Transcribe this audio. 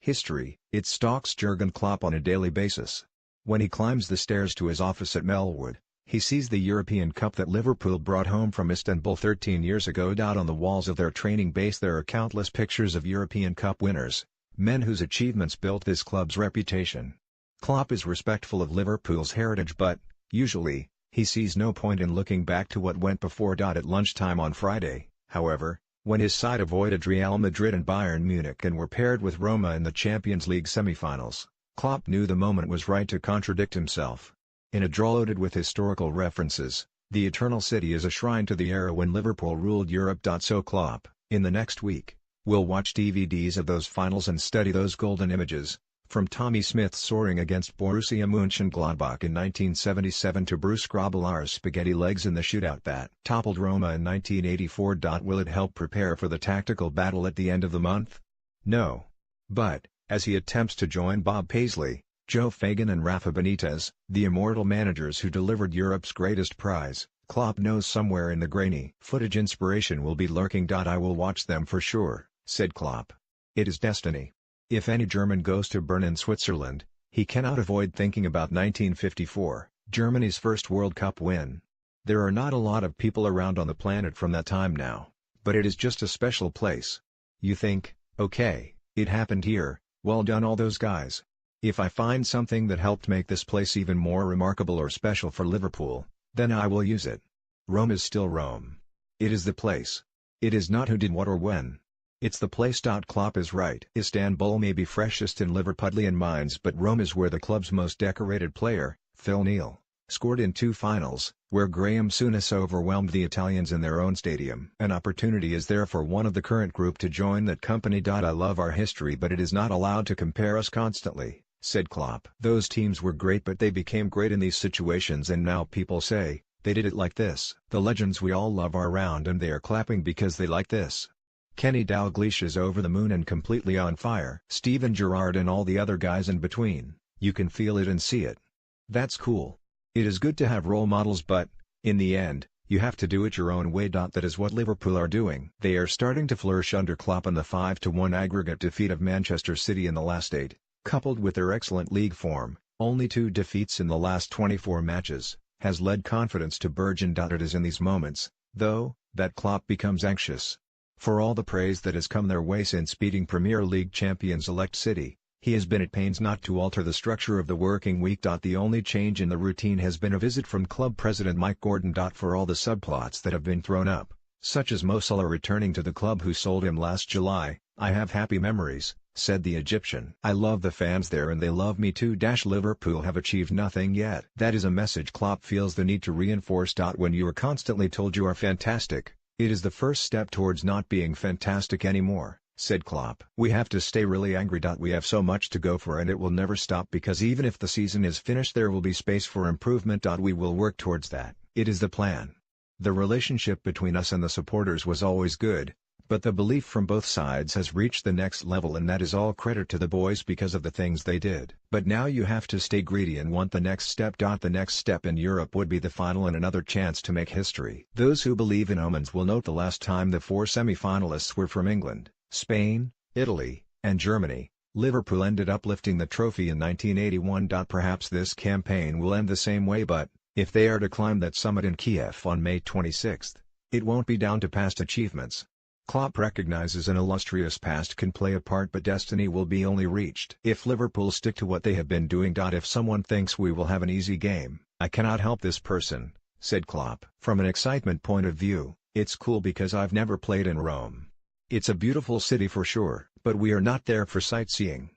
History. It stalks Jurgen Klopp on a daily basis. When he climbs the stairs to his office at Melwood, he sees the European Cup that Liverpool brought home from Istanbul 13 years ago. On the walls of their training base there are countless pictures of European Cup winners, men whose achievements built this club's reputation. Klopp is respectful of Liverpool's heritage but, usually, he sees no point in looking back to what went before. At lunchtime on Friday, however, when his side avoided Real Madrid and Bayern Munich and were paired with Roma in the Champions League semi-finals, Klopp knew the moment was right to contradict himself. In a draw loaded with historical references, the Eternal City is a shrine to the era when Liverpool ruled Europe. So Klopp, in the next week, will watch DVDs of those finals and study those golden images, from Tommy Smith's soaring against Borussia Mönchengladbach in 1977 to Bruce Grobbelaar's spaghetti legs in the shootout that toppled Roma in 1984. Will it help prepare for the tactical battle at the end of the month? No. But, as he attempts to join Bob Paisley, Joe Fagan and Rafa Benitez, the immortal managers who delivered Europe's greatest prize, Klopp knows somewhere in the grainy footage inspiration will be lurking. I will watch them for sure, said Klopp. It is destiny. If any German goes to Bern in Switzerland, he cannot avoid thinking about 1954, Germany's first World Cup win. There are not a lot of people around on the planet from that time now, but it is just a special place. You think, okay, it happened here, well done all those guys. If I find something that helped make this place even more remarkable or special for Liverpool, then I will use it. Rome is still Rome. It is the place. It is not who did what or when. It's the place. Klopp is right. Istanbul may be freshest in Liverpudlian minds but Rome is where the club's most decorated player, Phil Neal, scored in 2 finals, where Graham Souness overwhelmed the Italians in their own stadium. An opportunity is there for one of the current group to join that company. I love our history but it is not allowed to compare us constantly, said Klopp. Those teams were great but they became great in these situations and now people say, they did it like this. The legends we all love are around and they are clapping because they like this. Kenny Dalglish is over the moon and completely on fire. Steven Gerrard and all the other guys in between, you can feel it and see it. That's cool. It is good to have role models but, in the end, you have to do it your own way. That is what Liverpool are doing. They are starting to flourish under Klopp and the 5-1 aggregate defeat of Manchester City in the last 8, coupled with their excellent league form, only 2 defeats in the last 24 matches, has led confidence to burgeon. It is in these moments, though, that Klopp becomes anxious. For all the praise that has come their way since beating Premier League champions-elect City, he has been at pains not to alter the structure of the working week. The only change in the routine has been a visit from club president Mike Gordon. For all the subplots that have been thrown up, such as Mo Salah returning to the club who sold him last July, I have happy memories, said the Egyptian. I love the fans there and they love me too. Liverpool have achieved nothing yet. That is a message Klopp feels the need to reinforce. When you are constantly told you are fantastic, it is the first step towards not being fantastic anymore, said Klopp. We have to stay really angry. We have so much to go for and it will never stop because even if the season is finished there will be space for improvement. We will work towards that. It is the plan. The relationship between us and the supporters was always good, but the belief from both sides has reached the next level and that is all credit to the boys because of the things they did. But now you have to stay greedy and want the next step. The next step in Europe would be the final and another chance to make history. Those who believe in omens will note the last time the 4 semi-finalists were from England, Spain, Italy, and Germany, Liverpool ended up lifting the trophy in 1981. Perhaps this campaign will end the same way but, if they are to climb that summit in Kiev on May 26, it won't be down to past achievements. Klopp recognizes an illustrious past can play a part but destiny will be only reached if Liverpool stick to what they have been doing. If someone thinks we will have an easy game, I cannot help this person, said Klopp. From an excitement point of view, it's cool because I've never played in Rome. It's a beautiful city for sure, but we are not there for sightseeing.